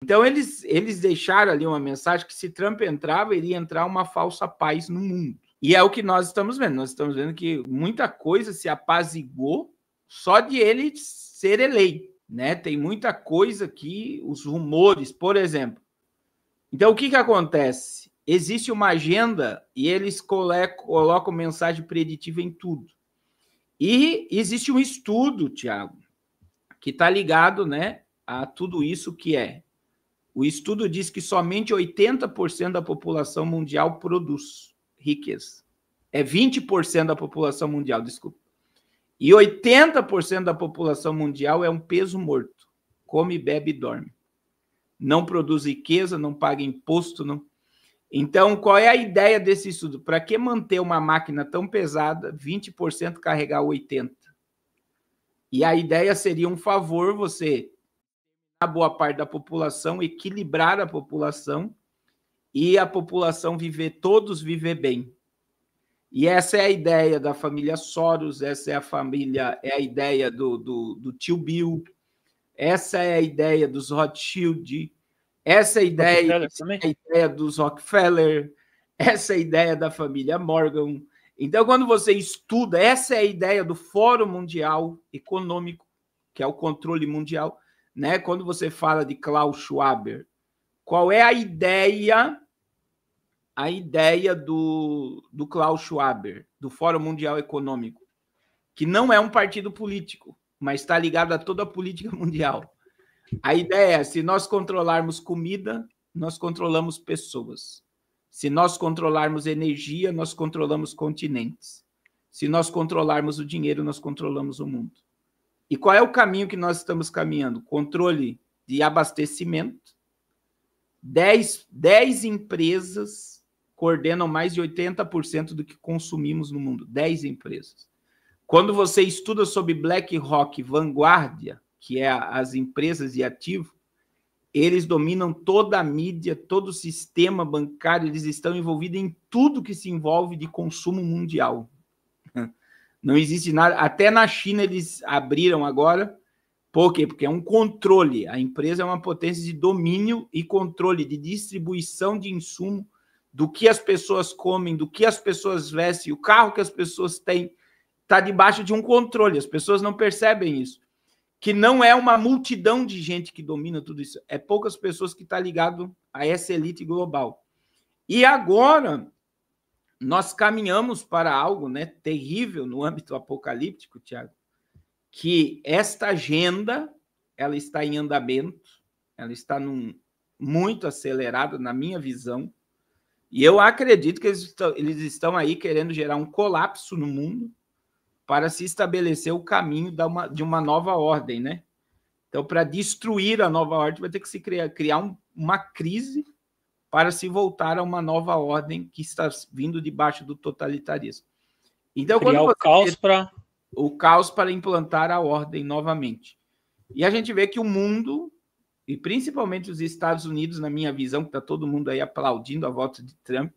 Então, eles deixaram ali uma mensagem que se Trump entrava, iria entrar uma falsa paz no mundo. E é o que nós estamos vendo. Nós estamos vendo que muita coisa se apaziguou só de ele ser eleito, né? Tem muita coisa que os rumores, por exemplo. Então, o que acontece? Existe uma agenda e eles colocam mensagem preditiva em tudo. E existe um estudo, Tiago, que está ligado, né, a tudo isso que é. O estudo diz que somente 80% da população mundial produz riqueza. É 20% da população mundial, desculpa. E 80% da população mundial é um peso morto. Come, bebe e dorme. Não produz riqueza, não paga imposto. Não... Então, qual é a ideia desse estudo? Para que manter uma máquina tão pesada, 20% carregar 80%? E a ideia seria um favor você, a boa parte da população, equilibrar a população e a população todos viver bem. E essa é a ideia da família Soros, essa é a ideia do tio Bill, essa é a ideia dos Rothschild, essa é a ideia dos Rockefeller, essa é a ideia da família Morgan. Então, quando você estuda, essa é a ideia do Fórum Mundial Econômico, que é o controle mundial, né? Quando você fala de Klaus Schwab, qual é a ideia do Klaus Schwab, do Fórum Mundial Econômico, que não é um partido político, mas está ligado a toda a política mundial. A ideia é, se nós controlarmos comida, nós controlamos pessoas. Se nós controlarmos energia, nós controlamos continentes. Se nós controlarmos o dinheiro, nós controlamos o mundo. E qual é o caminho que nós estamos caminhando? Controle de abastecimento. 10 empresas coordenam mais de 80% do que consumimos no mundo. 10 empresas. Quando você estuda sobre BlackRock, Vanguardia, que é as empresas de ativo, eles dominam toda a mídia, todo o sistema bancário, eles estão envolvidos em tudo que se envolve de consumo mundial. Não existe nada, até na China eles abriram agora, por quê? Porque é um controle, a empresa é uma potência de domínio e controle de distribuição de insumo, do que as pessoas comem, do que as pessoas vestem, o carro que as pessoas têm, está debaixo de um controle, as pessoas não percebem isso. Que não é uma multidão de gente que domina tudo isso, é poucas pessoas que estão ligadas a essa elite global. E agora, nós caminhamos para algo, né, terrível no âmbito apocalíptico, Tiago, que esta agenda, ela está em andamento, ela está muito acelerada, na minha visão, e eu acredito que eles estão aí querendo gerar um colapso no mundo, para se estabelecer o caminho de uma nova ordem, né? Então, para destruir a nova ordem, vai ter que se criar uma crise para se voltar a uma nova ordem que está vindo debaixo do totalitarismo. Então, criar o caos para implantar a ordem novamente. E a gente vê que o mundo, e principalmente os Estados Unidos, na minha visão, que está todo mundo aí aplaudindo a volta de Trump,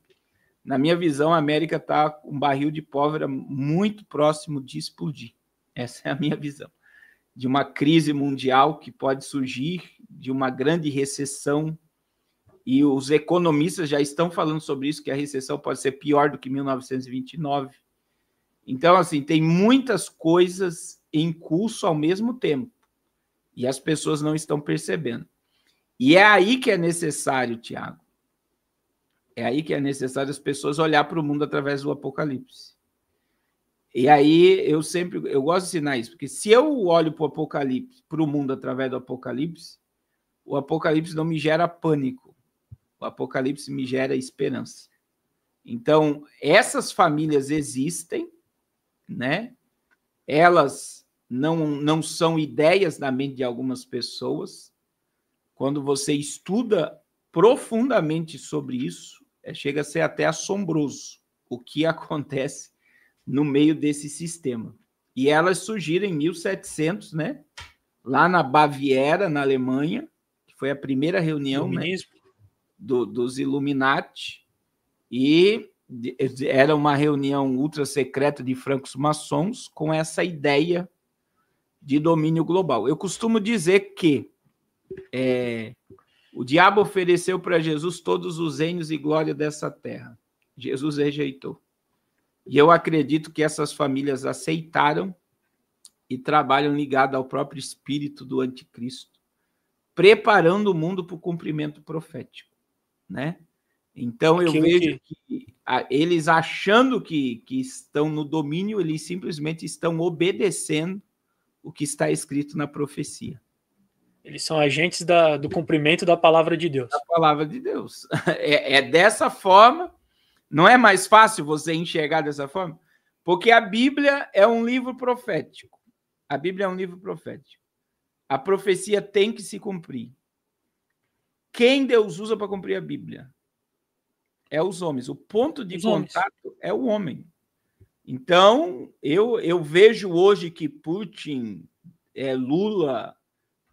na minha visão, a América está com um barril de pólvora muito próximo de explodir. Essa é a minha visão. De uma crise mundial que pode surgir, de uma grande recessão. E os economistas já estão falando sobre isso, que a recessão pode ser pior do que 1929. Então, assim, tem muitas coisas em curso ao mesmo tempo. E as pessoas não estão percebendo. E é aí que é necessário, Tiago, é aí que é necessário as pessoas olhar para o mundo através do Apocalipse. E aí eu gosto de ensinar isso, porque se eu olho para o Apocalipse, para o mundo através do Apocalipse, o Apocalipse não me gera pânico, o Apocalipse me gera esperança. Então, essas famílias existem, né? Elas não são ideias na mente de algumas pessoas. Quando você estuda profundamente sobre isso, chega a ser até assombroso o que acontece no meio desse sistema. E elas surgiram em 1700, né? Lá na Baviera, na Alemanha, que foi a primeira reunião, né, dos Illuminati, e era uma reunião ultra secreta de francos maçons com essa ideia de domínio global. Eu costumo dizer que O diabo ofereceu para Jesus todos os reinos e glória dessa terra. Jesus rejeitou. E eu acredito que essas famílias aceitaram e trabalham ligado ao próprio espírito do anticristo, preparando o mundo para o cumprimento profético, né? Então, eu vejo que eles achando que estão no domínio, eles simplesmente estão obedecendo o que está escrito na profecia. Eles são agentes do cumprimento da palavra de Deus. Da palavra de Deus. É dessa forma. Não é mais fácil você enxergar dessa forma? Porque a Bíblia é um livro profético. A Bíblia é um livro profético. A profecia tem que se cumprir. Quem Deus usa para cumprir a Bíblia? É os homens. O ponto de contato é o homem. Então, eu vejo hoje que Putin, Lula,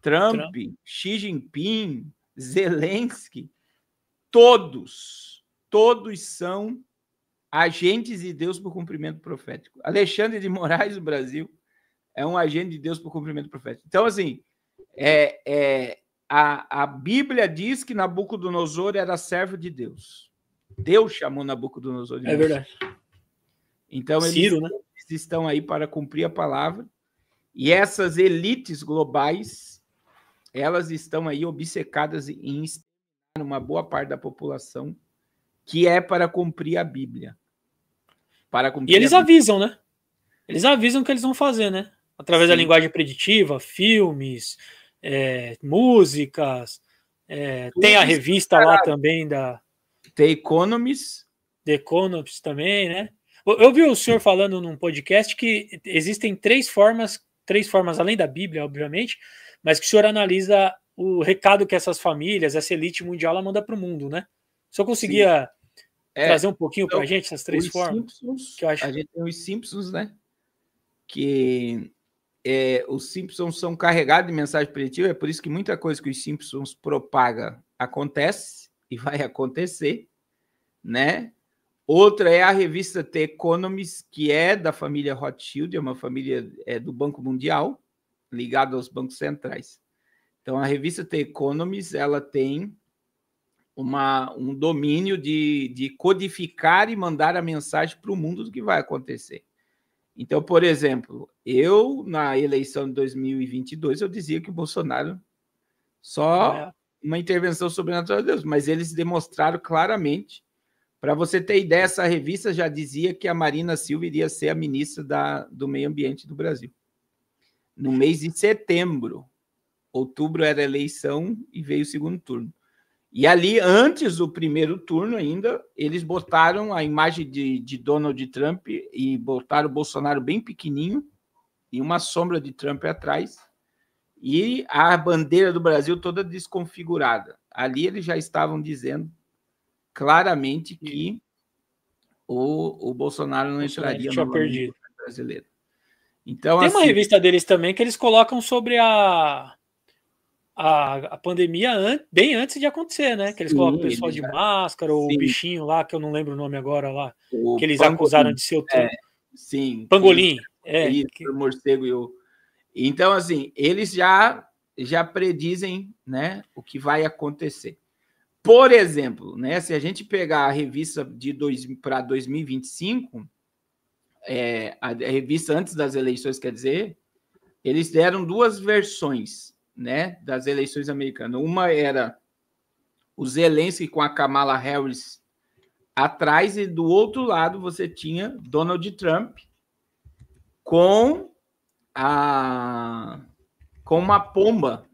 Trump, Xi Jinping, Zelensky, todos são agentes de Deus para o cumprimento profético. Alexandre de Moraes, do Brasil, é um agente de Deus para o cumprimento profético. Então, assim, a Bíblia diz que Nabucodonosor era servo de Deus. Deus chamou Nabucodonosor de Deus. É verdade. Então, Ciro, eles estão aí para cumprir a palavra. E essas elites globais, elas estão aí obcecadas em exterminar uma boa parte da população, que é para cumprir a Bíblia. E eles avisam, né? Eles avisam o que eles vão fazer, né? Através da linguagem preditiva, filmes, músicas, tem a revista lá também da... The Economist. The Economist também, né? Eu vi o senhor falando num podcast que existem três formas, além da Bíblia, obviamente, mas que o senhor analisa o recado que essas famílias, essa elite mundial, ela manda para o mundo, né? O senhor conseguia trazer um pouquinho para a gente essas três formas? Simpsons, que eu acho... A gente tem os Simpsons, né? Que os Simpsons são carregados de mensagem preditiva, é por isso que muita coisa que os Simpsons propaga acontece e vai acontecer, né? Outra é a revista The Economist, que é da família Rothschild, é uma família do Banco Mundial, ligada aos bancos centrais. Então, a revista The Economist, ela tem um domínio de codificar e mandar a mensagem para o mundo do que vai acontecer. Então, por exemplo, na eleição de 2022, eu dizia que o Bolsonaro só uma intervenção sobrenatural de Deus, mas eles demonstraram claramente. Para você ter ideia, essa revista já dizia que a Marina Silva iria ser a ministra do Meio Ambiente do Brasil. No mês de setembro. Outubro era a eleição e veio o segundo turno. E ali, antes do primeiro turno ainda, eles botaram a imagem de Donald Trump e botaram o Bolsonaro bem pequenininho e uma sombra de Trump atrás e a bandeira do Brasil toda desconfigurada. Ali eles já estavam dizendo claramente que o Bolsonaro não entraria no governo brasileiro. Então, tem uma revista deles também que eles colocam sobre a pandemia bem antes de acontecer, né? Que eles colocam o pessoal de máscara, ou o bichinho lá, que eu não lembro o nome agora lá, que eles acusaram de ser o Trump. Sim. Pangolim. O morcego e o... Então, assim, eles já predizem, né, o que vai acontecer. Por exemplo, né, se a gente pegar a revista para 2025, a revista antes das eleições, quer dizer, eles deram duas versões, né, das eleições americanas. Uma era o Zelensky com a Kamala Harris atrás, e do outro lado você tinha Donald Trump com uma pomba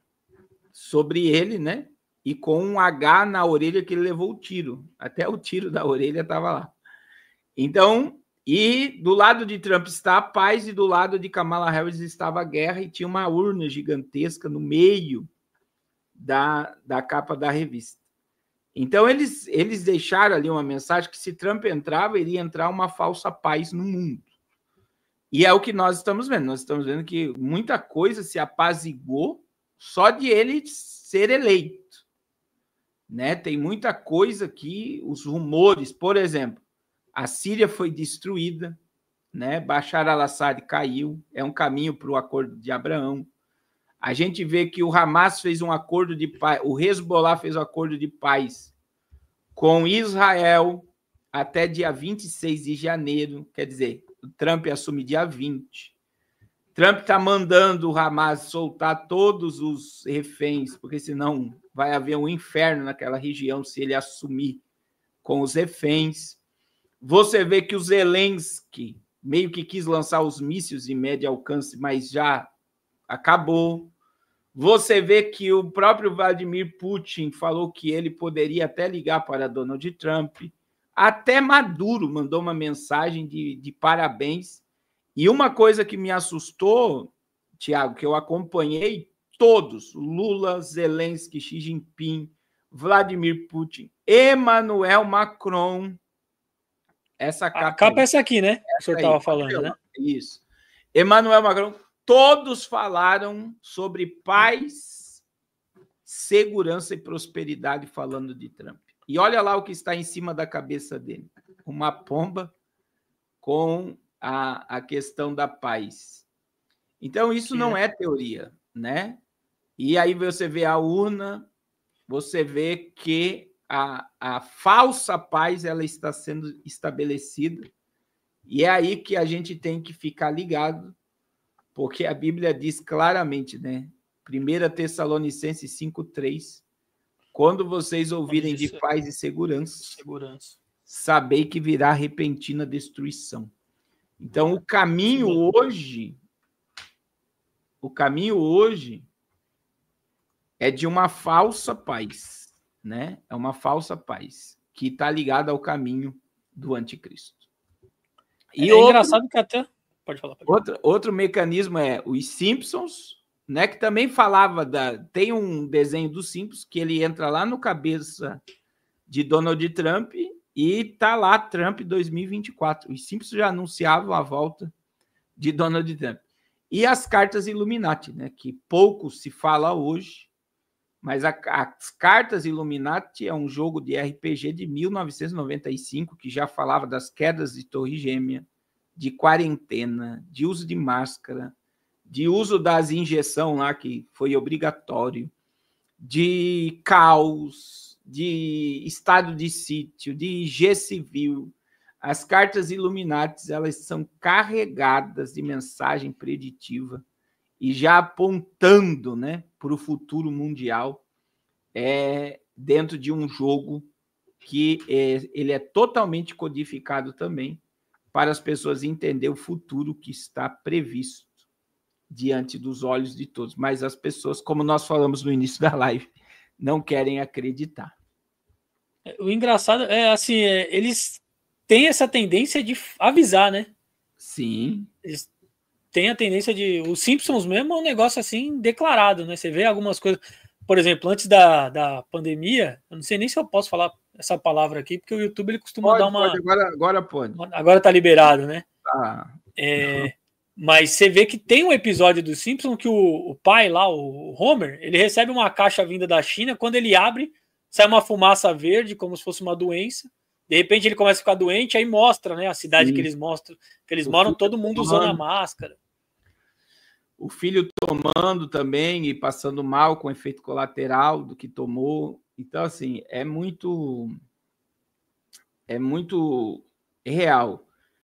sobre ele, né? E com um H na orelha que ele levou o tiro. Até o tiro da orelha estava lá. Então, e do lado de Trump está a paz e do lado de Kamala Harris estava a guerra e tinha uma urna gigantesca no meio da capa da revista. Então, eles deixaram ali uma mensagem que se Trump entrava, iria entrar uma falsa paz no mundo. E é o que nós estamos vendo. Nós estamos vendo que muita coisa se apaziguou só de ele ser eleito. Né? Tem muita coisa que os rumores, por exemplo, a Síria foi destruída, né? Bashar al-Assad caiu, é um caminho para o acordo de Abraão. A gente vê que o Hamas fez um acordo de paz, o Hezbollah fez um acordo de paz com Israel até dia 26 de janeiro, quer dizer, o Trump assume dia 20. Trump está mandando o Hamas soltar todos os reféns, porque senão vai haver um inferno naquela região se ele assumir com os reféns. Você vê que o Zelensky meio que quis lançar os mísseis de médio alcance, mas já acabou. Você vê que o próprio Vladimir Putin falou que ele poderia até ligar para Donald Trump. Até Maduro mandou uma mensagem de parabéns. E uma coisa que me assustou, Tiago, que eu acompanhei todos, Lula, Zelensky, Xi Jinping, Vladimir Putin, Emmanuel Macron. Essa capa, a capa é essa aqui, né? O senhor estava falando, né? Isso. Emmanuel Macron, todos falaram sobre paz, segurança e prosperidade falando de Trump. E olha lá o que está em cima da cabeça dele. Uma pomba com a questão da paz. Então, isso não é teoria, né? E aí você vê a urna, você vê que a falsa paz ela está sendo estabelecida, e é aí que a gente tem que ficar ligado, porque a Bíblia diz claramente, né? 1 Tessalonicenses 5:3, quando vocês ouvirem de paz e segurança, sabei que virá repentina destruição. Então, o caminho hoje é de uma falsa paz, né? É uma falsa paz que está ligada ao caminho do anticristo. E engraçado que até... Pode falar. Outro mecanismo é os Simpsons, né? Que também falava tem um desenho dos Simpsons que ele entra lá no cabeça de Donald Trump e tá lá Trump 2024. Os Simpsons já anunciavam a volta de Donald Trump. E as cartas Illuminati, né? Que pouco se fala hoje, mas as cartas Illuminati é um jogo de RPG de 1995 que já falava das quedas de Torre Gêmea, de quarentena, de uso de máscara, de uso das injeções lá que foi obrigatório, de caos, de estado de sítio, de G civil. As cartas Illuminati, elas são carregadas de mensagem preditiva e já apontando, né, para o futuro mundial, dentro de um jogo que ele é totalmente codificado também para as pessoas entenderem o futuro que está previsto diante dos olhos de todos. Mas as pessoas, como nós falamos no início da live, não querem acreditar. O engraçado é assim, eles têm essa tendência de avisar, né? Sim. Eles têm a tendência de... Os Simpsons mesmo é um negócio assim declarado, né? Você vê algumas coisas... Por exemplo, antes da pandemia, eu não sei nem se eu posso falar essa palavra aqui, porque o YouTube ele costuma dar uma... Agora pode. Agora tá liberado, né? Ah. Mas você vê que tem um episódio do Simpsons que o pai lá, o Homer, ele recebe uma caixa vinda da China, quando ele abre, sai uma fumaça verde, como se fosse uma doença. De repente ele começa a ficar doente, aí mostra, né, a cidade que eles moram, todo mundo usando a máscara. O filho tomando também e passando mal com efeito colateral do que tomou. Então, assim, é muito real.